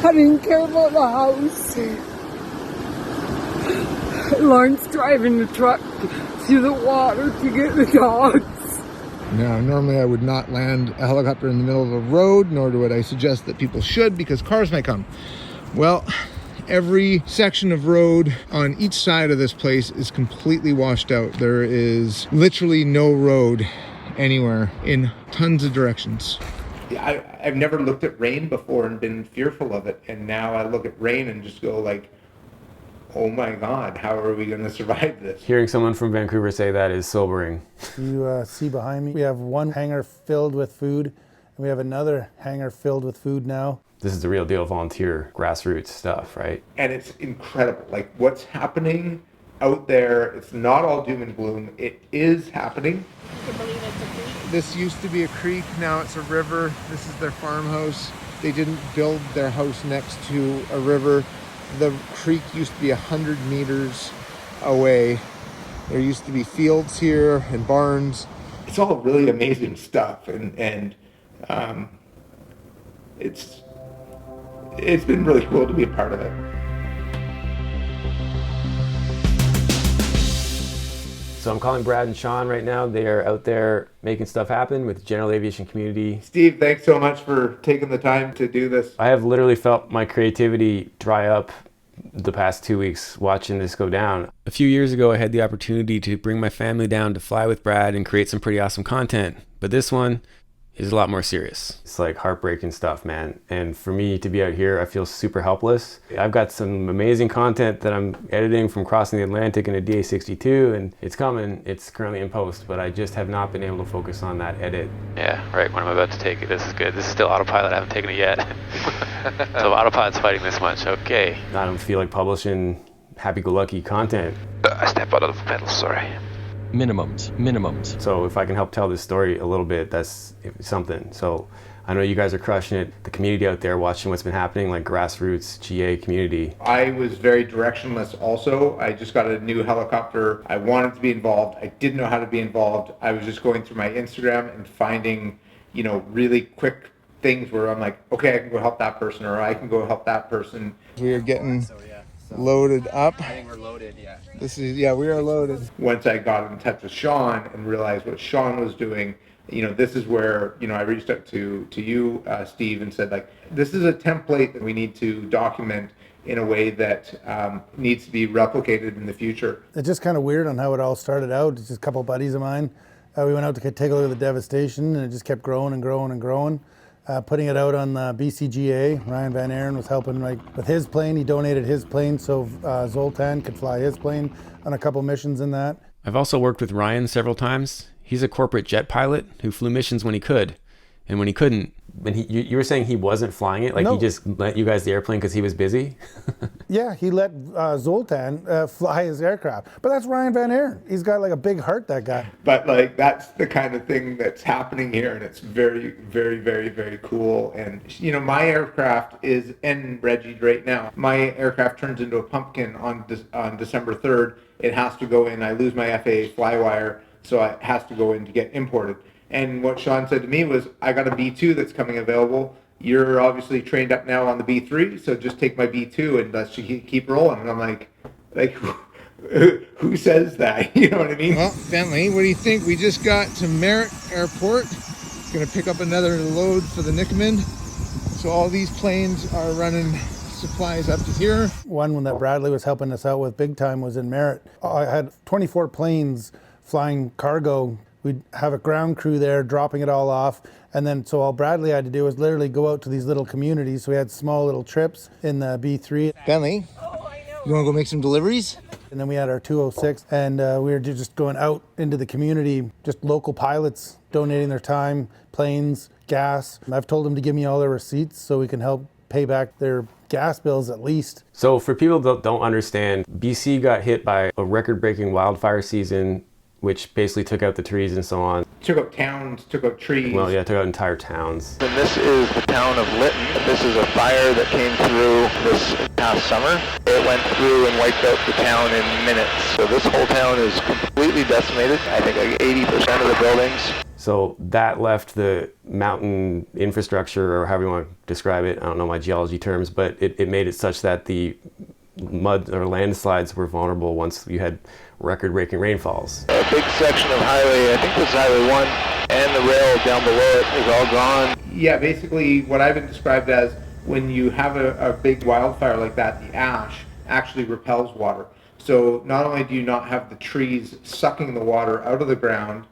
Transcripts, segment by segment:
I didn't care about the house. Lawrence driving the truck through the water to get the dogs. Now, normally I would not land a helicopter in the middle of a road, nor would I suggest that people should, because cars might come. Well, every section of road on each side of this place is completely washed out. There is literally no road anywhere in tons of directions. Yeah, I've never looked at rain before and been fearful of it, and now I look at rain and just go like, oh my God, how are we going to survive this? Hearing someone from Vancouver say that is sobering. You see behind me, we have one hangar filled with food, and we have another hangar filled with food now. This is the real deal, volunteer, grassroots stuff, right? And it's incredible. Like, what's happening out there, it's not all doom and gloom. It is happening. This used to be a creek, now it's a river. This is their farmhouse. They didn't build their house next to a river. The creek used to be 100 meters away. There used to be fields here and barns. It's all really amazing stuff, and it's been really cool to be a part of it. So I'm calling Brad and Sean right now. They are out there making stuff happen with the general aviation community. Steve, thanks so much for taking the time to do this. I have literally felt my creativity dry up the past 2 weeks watching this go down. A few years ago, I had the opportunity to bring my family down to fly with Brad and create some pretty awesome content. But this one is a lot more serious. It's like heartbreaking stuff, man. And for me to be out here, I feel super helpless. I've got some amazing content that I'm editing from crossing the Atlantic in a DA-62, and it's coming. It's currently in post, but I just have not been able to focus on that edit. Yeah, right, when I'm about to take it. This is good. This is still autopilot. I haven't taken it yet. So autopilot's fighting this much. Okay. I don't feel like publishing happy-go-lucky content. I step out of the pedal, sorry. Minimums. So if I can help tell this story a little bit, that's something. So I know you guys are crushing it. The community out there watching what's been happening, like grassroots GA community. I was very directionless also. I just got a new helicopter. I wanted to be involved. I didn't know how to be involved. I was just going through my Instagram and finding, really quick things where I'm like, okay, I can go help that person, or I can go help that person. We are getting loaded up. I think we're loaded, yeah. We are loaded. Once I got in touch with Sean and realized what Sean was doing, this is where, I reached out to you, Steve, and said, like, this is a template that we need to document in a way that needs to be replicated in the future. It's just kind of weird on how it all started out. It's just a couple buddies of mine. We went out to take a look at the devastation, and it just kept growing and growing and growing. Putting it out on the BCGA. Ryan Van Aaron was helping with his plane. He donated his plane so Zoltan could fly his plane on a couple missions in that. I've also worked with Ryan several times. He's a corporate jet pilot who flew missions when he could, and when he couldn't. And you were saying he wasn't flying it? Like, no. He just lent you guys the airplane because he was busy? Yeah, he let Zoltan fly his aircraft. But that's Ryan Van Aaron. He's got like a big heart, that guy. But that's the kind of thing that's happening here, and it's very, very, very, very cool. And my aircraft is en-regied right now. My aircraft turns into a pumpkin on December 3rd. It has to go in. I lose my FAA flywire, so it has to go in to get imported. And what Sean said to me was, I got a B2 that's coming available. You're obviously trained up now on the B3, so just take my B2 and let's keep rolling. And I'm like, who says that? You know what I mean? Well, Bentley, what do you think? We just got to Merritt Airport. Going to pick up another load for the Nickerman. So all these planes are running supplies up to here. One that Bradley was helping us out with big time was in Merritt. I had 24 planes flying cargo. We'd have a ground crew there dropping it all off. And then so all Bradley had to do was literally go out to these little communities. So we had small little trips in the B3. Bentley, you want to go make some deliveries? And then we had our 206, and we were just going out into the community, just local pilots donating their time, planes, gas. I've told them to give me all their receipts so we can help pay back their gas bills at least. So for people that don't understand, BC got hit by a record-breaking wildfire season, which basically took out the trees and so on. Took out towns, took out trees. Well, yeah, took out entire towns. And this is the town of Lytton. This is a fire that came through this past summer. It went through and wiped out the town in minutes. So this whole town is completely decimated. I think like 80% of the buildings. So that left the mountain infrastructure, or however you want to describe it, I don't know my geology terms, but it made it such that the mud or landslides were vulnerable once you had record-breaking rainfalls. A big section of highway, I think this is Highway 1, and the rail down below it is all gone. Yeah, basically what I've been described as when you have a big wildfire like that, the ash actually repels water. So not only do you not have the trees sucking the water out of the ground,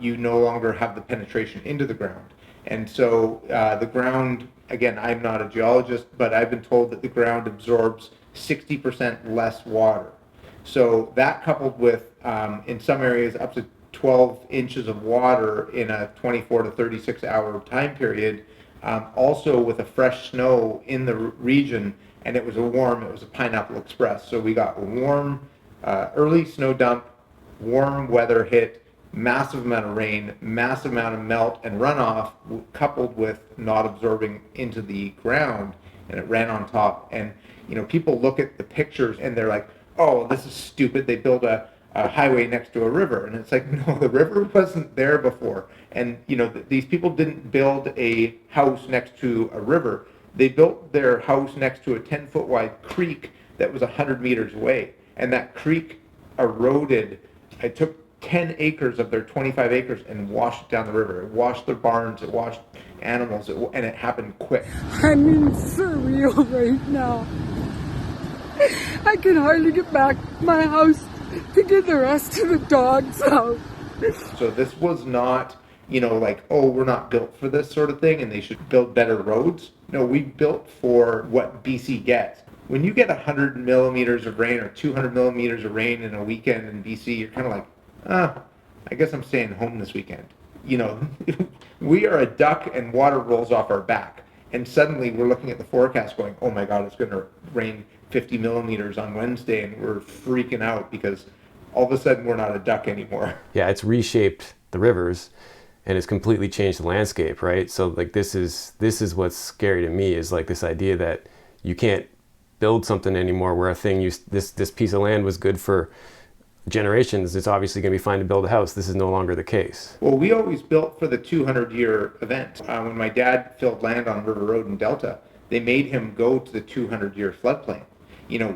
you no longer have the penetration into the ground. And so the ground, again, I'm not a geologist, but I've been told that the ground absorbs 60% less water. So that coupled with, in some areas, up to 12 inches of water in a 24 to 36 hour time period, also with a fresh snow in the region, and it was a Pineapple Express. So we got a warm, early snow dump, warm weather hit, massive amount of rain, massive amount of melt and runoff, coupled with not absorbing into the ground, and it ran on top. And people look at the pictures and they're like, oh, this is stupid, they built a highway next to a river. And it's like, no, the river wasn't there before. And these people didn't build a house next to a river. They built their house next to a 10-foot wide creek that was 100 meters away. And that creek eroded. It took 10 acres of their 25 acres and washed it down the river. It washed their barns, it washed animals, and it happened quick. I'm in surreal right now. I can hardly get back to my house to get the rest of the dogs out. So this was not, like, oh, we're not built for this sort of thing and they should build better roads. No, we built for what BC gets. When you get 100 millimeters of rain or 200 millimeters of rain in a weekend in BC, you're kind of like, I guess I'm staying home this weekend. We are a duck and water rolls off our back. And suddenly we're looking at the forecast going, oh my God, it's going to rain 50 millimeters on Wednesday, and we're freaking out because all of a sudden we're not a duck anymore. Yeah, it's reshaped the rivers and it's completely changed the landscape, right? So like this is what's scary to me, is like this idea that you can't build something anymore where a thing this piece of land was good for generations. It's obviously going to be fine to build a house. This is no longer the case. Well, we always built for the 200-year event. When my dad filled land on River Road in Delta, they made him go to the 200-year floodplain.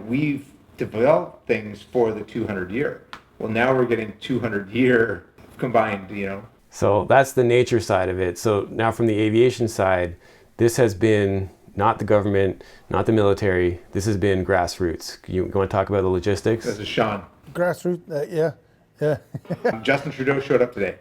We've developed things for the 200-year. Well, now we're getting 200-year combined, So that's the nature side of it. So now from the aviation side, this has been not the government, not the military. This has been grassroots. You want to talk about the logistics? This is Sean. Grassroots, yeah. Justin Trudeau showed up today.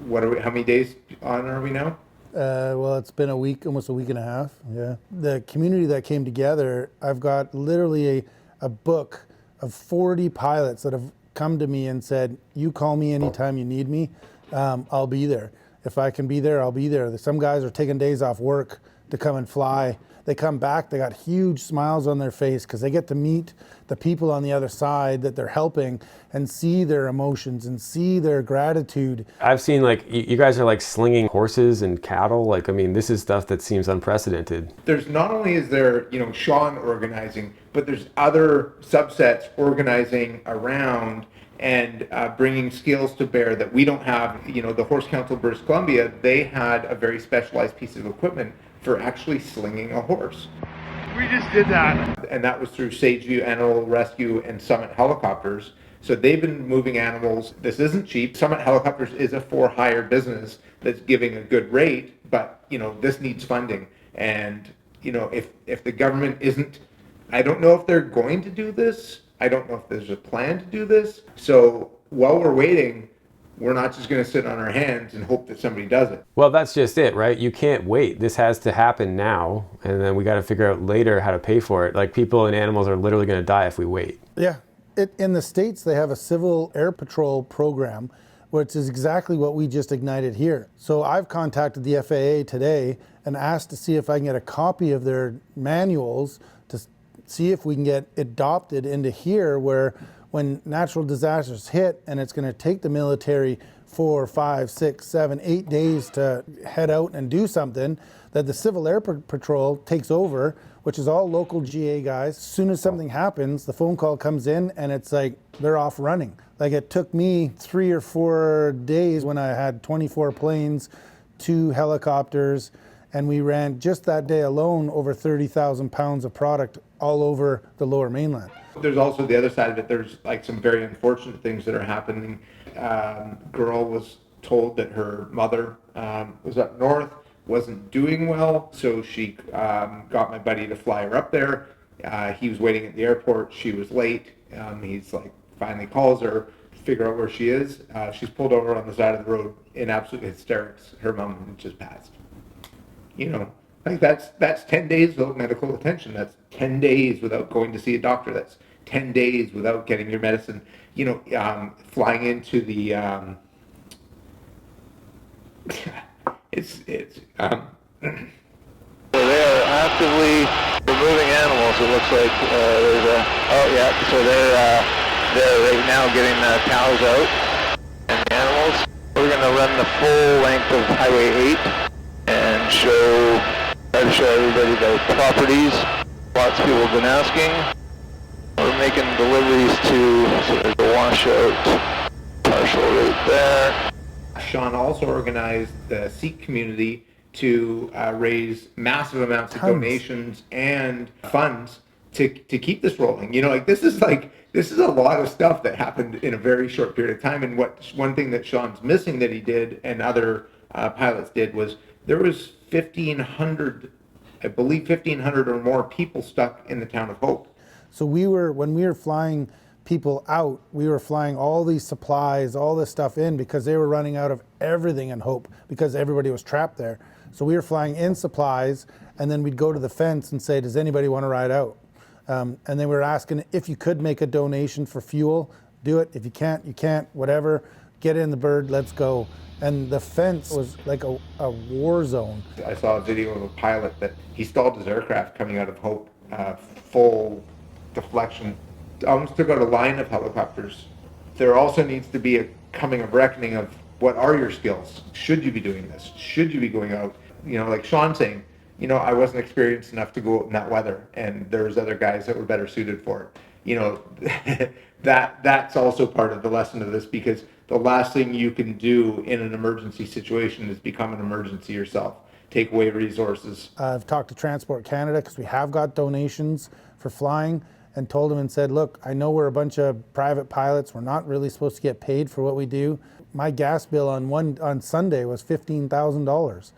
What are we? How many days on are we now? Well, it's been a week, almost a week and a half. Yeah. The community that came together, I've got literally a book of 40 pilots that have come to me and said, you call me anytime you need me, I'll be there. If I can be there, I'll be there. Some guys are taking days off work to come and fly. They come back, they got huge smiles on their face because they get to meet the people on the other side that they're helping and see their emotions and see their gratitude. I've seen you guys are like slinging horses and cattle. This is stuff that seems unprecedented. There's not only is there, Sean organizing, but there's other subsets organizing around and bringing skills to bear that we don't have. The Horse Council of British Columbia, they had a very specialized piece of equipment for actually slinging a horse. We just did that. And that was through Sageview Animal Rescue and Summit Helicopters. So they've been moving animals. This isn't cheap. Summit Helicopters is a for-hire business that's giving a good rate, but this needs funding. And if the government isn't, I don't know if they're going to do this. I don't know if there's a plan to do this. So while we're waiting, we're not just going to sit on our hands and hope that somebody does it. Well, that's just it, right? You can't wait. This has to happen now, and then we got to figure out later how to pay for it. Like, people and animals are literally going to die if we wait. Yeah. In the States, they have a civil air patrol program, which is exactly what we just ignited here. So I've contacted the FAA today and asked to see if I can get a copy of their manuals to see if we can get adopted into here, where when natural disasters hit and it's going to take the military 4, 5, 6, 7, 8 days to head out and do something, that the Civil Air Patrol takes over, which is all local GA guys. As soon as something happens, the phone call comes in and it's like they're off running. Like it took me 3 or 4 days when I had 24 planes, 2 helicopters, and we ran just that day alone over 30,000 pounds of product all over the Lower Mainland. There's also the other side of it. There's like some very unfortunate things that are happening. Girl was told that her mother was up north, wasn't doing well, so she got my buddy to fly her up there. He was waiting at the airport. She was late. He's like, finally calls her, figure out where she is. She's pulled over on the side of the road in absolute hysterics. Her mom just passed. You know, like that's 10 days without medical attention. That's 10 days without going to see a doctor. That's 10 days without getting your medicine. You know, flying into the it's So they are actively removing animals. It looks like there's a, oh yeah, so they're right now getting the cows out and the animals. We're going to run the full length of Highway 8 and try to show everybody the properties. Lots of people have been asking. We're making deliveries to, so there's a washout partial right there. Sean also organized the Sikh community to raise massive amounts of donations and funds to keep this rolling. You know, like this is a lot of stuff that happened in a very short period of time. And one thing that Sean's missing that he did and other pilots did was there was 1,500, I believe 1,500 or more people stuck in the town of Hope. So when we were flying people out, we were flying all these supplies, all this stuff in because they were running out of everything in Hope because everybody was trapped there. So we were flying in supplies and then we'd go to the fence and say, does anybody want to ride out? And then we were asking if you could make a donation for fuel, do it. If you can't, you can't, whatever. Get in the bird, let's go. And the fence was like a war zone. I saw a video of a pilot that he stalled his aircraft coming out of Hope, full deflection, almost took out a line of helicopters. There also needs to be a coming of reckoning of what are your skills? Should you be doing this? Should you be going out? You know, like Sean saying, you know, I wasn't experienced enough to go out in that weather, and there's other guys that were better suited for it. You know, that's also part of the lesson of this, because the last thing you can do in an emergency situation is become an emergency yourself. Take away resources. I've talked to Transport Canada because we have got donations for flying, and told them and said, look, I know we're a bunch of private pilots. We're not really supposed to get paid for what we do. My gas bill on Sunday was $15,000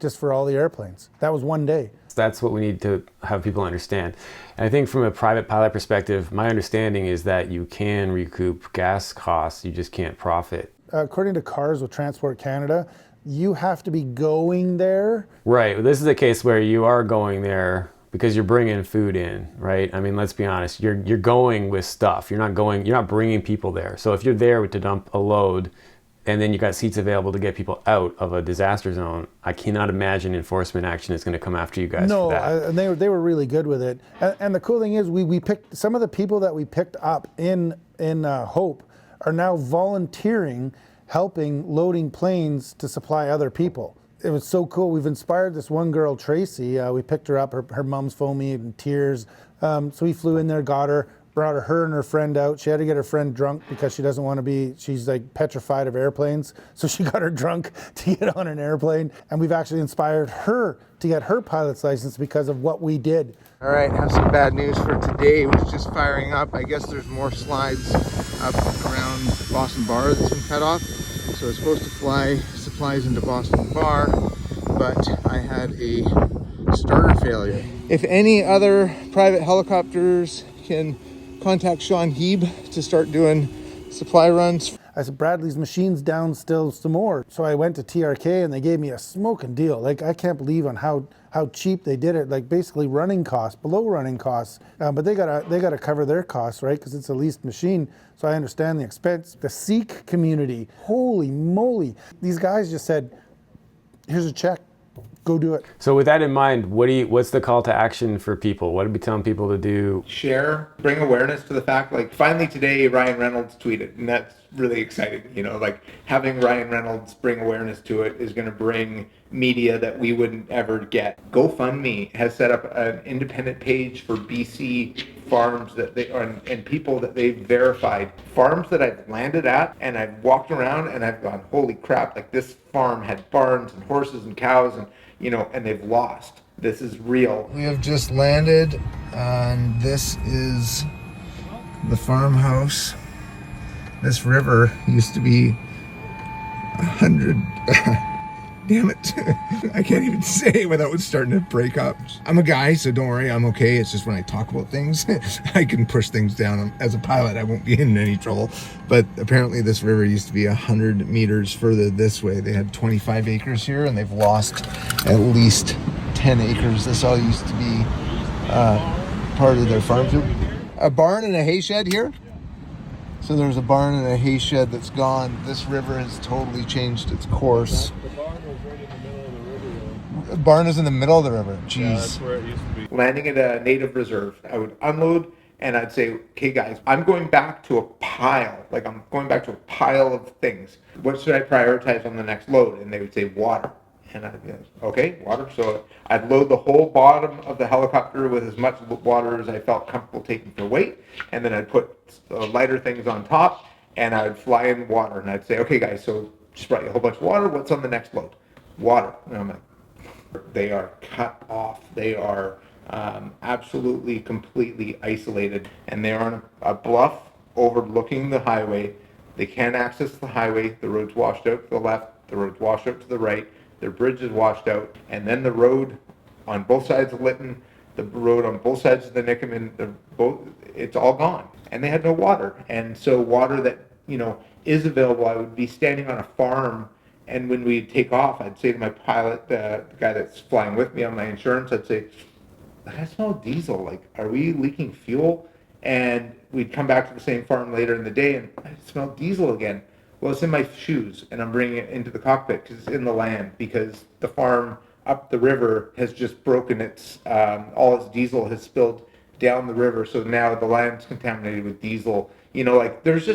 just for all the airplanes. That was one day. That's what we need to have people understand. And I think from a private pilot perspective, my understanding is that you can recoup gas costs, you just can't profit. According to CARS with Transport Canada, you have to be going there. Right, this is a case where you are going there because you're bringing food in, right? I mean, let's be honest, you're going with stuff. You're not bringing people there. So if you're there to dump a load and then you got seats available to get people out of a disaster zone, I cannot imagine enforcement action is going to come after you guys for that. No, and they were really good with it. And the cool thing is we picked some of the people that we picked up in Hope are now volunteering, helping loading planes to supply other people. It was so cool. We've inspired this one girl, Tracy. We picked her up. Her mom's foamy and tears. So we flew in there, got her, brought her and her friend out. She had to get her friend drunk because she doesn't want to be, she's like petrified of airplanes. So she got her drunk to get on an airplane. And we've actually inspired her to get her pilot's license because of what we did. All right, have some bad news for today. It was just firing up. I guess there's more slides up around Boston Bar that's been cut off. So it's supposed to fly supplies into Boston Bar, but I had a starter failure. If any other private helicopters can contact Sean Heeb to start doing supply runs. I said, Bradley's machine's down still some more. So I went to TRK and they gave me a smoking deal. Like, I can't believe on how cheap they did it. Like, basically running costs, below running costs. But they gotta cover their costs, right? Because it's a leased machine. So I understand the expense. The Sikh community, holy moly. These guys just said, here's a check. go do it. So with that in mind, what's the call to action for people? What are we telling people to do? Share, bring awareness to the fact, like finally today Ryan Reynolds tweeted, and that's really exciting. You know, like having Ryan Reynolds bring awareness to it is going to bring media that we wouldn't ever get. GoFundMe has set up an independent page for BC farms that they and people that they've verified, farms that I've landed at and I've walked around and I've gone, holy crap, like this farm had barns and horses and cows and, you know, and they've lost. This is real. We have just landed, and this is the farmhouse. This river used to be 100. Damn it. I can't even say without starting to break up. I'm a guy, so don't worry, I'm okay. It's just when I talk about things, I can push things down. As a pilot, I won't be in any trouble. But apparently this river used to be 100 meters further this way. They had 25 acres here, and they've lost at least 10 acres. This all used to be part of their farm field. A barn and a hay shed here. So there's a barn and a hay shed that's gone. This river has totally changed its course. The barn is in the middle of the river. Jeez. Yeah, that's where it used to be. Landing at a native reserve, I would unload and I'd say, okay guys, I'm going back to a pile. Like I'm going back to a pile of things. What should I prioritize on the next load? And they would say water. And I'd be like, okay, water. So I'd load the whole bottom of the helicopter with as much water as I felt comfortable taking for weight. And then I'd put lighter things on top and I would fly in water. And I'd say, okay guys, so just brought you a whole bunch of water. What's on the next load? Water. And I'm like, they are cut off. They are absolutely, completely isolated. And they're on a bluff overlooking the highway. They can't access the highway. The road's washed out to the left. The road's washed out to the right. Their bridge is washed out. And then the road on both sides of Lytton, the road on both sides of the Nickaman, it's all gone. And they had no water. And so water that, you know, is available, I would be standing on a farm. And when we take off, I'd say to my pilot, the guy that's flying with me on my insurance, I'd say, I smell diesel. Like, are we leaking fuel? And we'd come back to the same farm later in the day and I smell diesel again. Well, it's in my shoes and I'm bringing it into the cockpit because it's in the land because the farm up the river has just broken its, all its diesel has spilled down the river. So now the land's contaminated with diesel. You know, like there's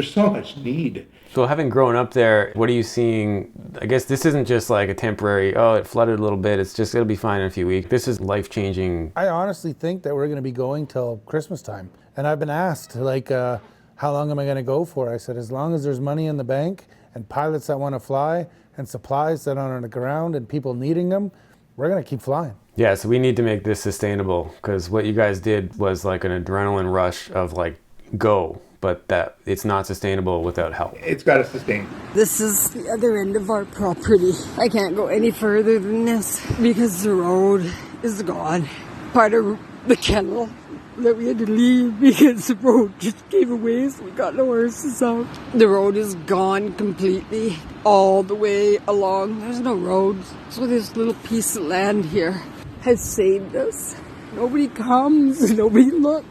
so much need. So having grown up there, what are you seeing? I guess this isn't just like a temporary, oh, it flooded a little bit. It'll be fine in a few weeks. This is life-changing. I honestly think that we're going to be going till Christmas time. And I've been asked, like, how long am I going to go for? I said, as long as there's money in the bank and pilots that want to fly and supplies that are on the ground and people needing them, we're going to keep flying. Yeah, so we need to make this sustainable because what you guys did was like an adrenaline rush of like, go. But that it's not sustainable without help. It's got to sustain. This is the other end of our property. I can't go any further than this because the road is gone. Part of the kennel that we had to leave because the road just gave away, so we got no horses out. The road is gone completely, all the way along. There's no roads. So this little piece of land here has saved us. Nobody comes, nobody looks.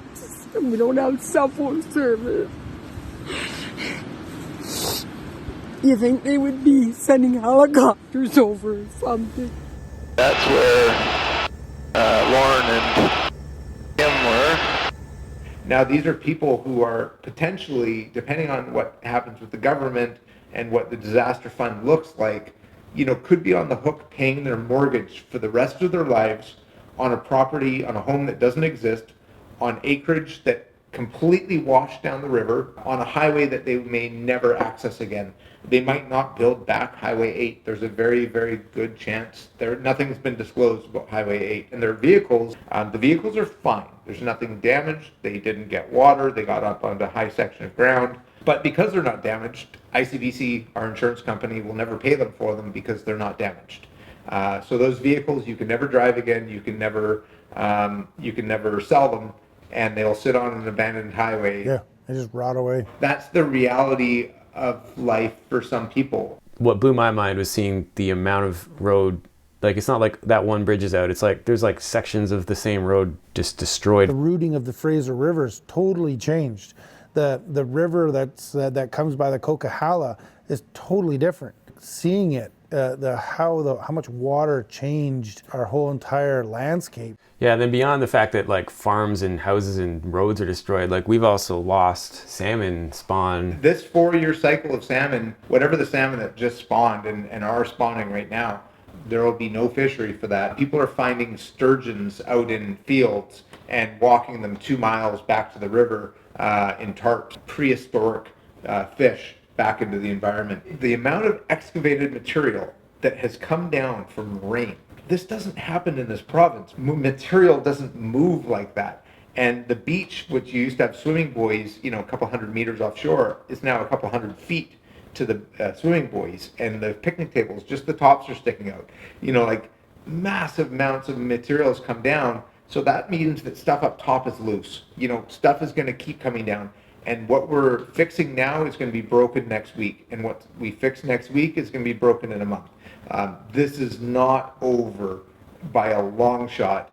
We don't have cell phone service. You think they would be sending helicopters over or something? That's where Lauren and Kim were. Now, these are people who are potentially, depending on what happens with the government and what the disaster fund looks like, you know, could be on the hook paying their mortgage for the rest of their lives on a property, on a home that doesn't exist, on acreage that completely washed down the river, on a highway that they may never access again. They might not build back Highway 8. There's a very, very good chance. Nothing's been disclosed about Highway 8. And their vehicles, the vehicles are fine. There's nothing damaged. They didn't get water. They got up onto a high section of ground. But because they're not damaged, ICBC, our insurance company, will never pay them for them because they're not damaged. So those vehicles you can never drive again. You can never sell them. And they'll sit on an abandoned highway. Yeah, they just rot away. That's the reality of life for some people. What blew my mind was seeing the amount of road, like it's not like that one bridge is out. It's like there's like sections of the same road just destroyed. The routing of the Fraser River's totally changed. The river that comes by the Coquihalla is totally different. Seeing it how much water changed our whole entire landscape. Yeah, and then beyond the fact that like farms and houses and roads are destroyed, like we've also lost salmon spawn. This 4-year cycle of salmon, whatever the salmon that just spawned and are spawning right now, there will be no fishery for that. People are finding sturgeons out in fields and walking them 2 miles back to the river in tarps, prehistoric fish back into the environment. The amount of excavated material that has come down from rain, this doesn't happen in this province. Material doesn't move like that. And the beach, which used to have swimming buoys, a couple hundred meters offshore, is now a couple hundred feet to the swimming buoys. And the picnic tables, just the tops are sticking out. Like massive amounts of materials come down. So that means that stuff up top is loose. Stuff is going to keep coming down. And what we're fixing now is going to be broken next week. And what we fix next week is going to be broken in a month. This is not over by a long shot.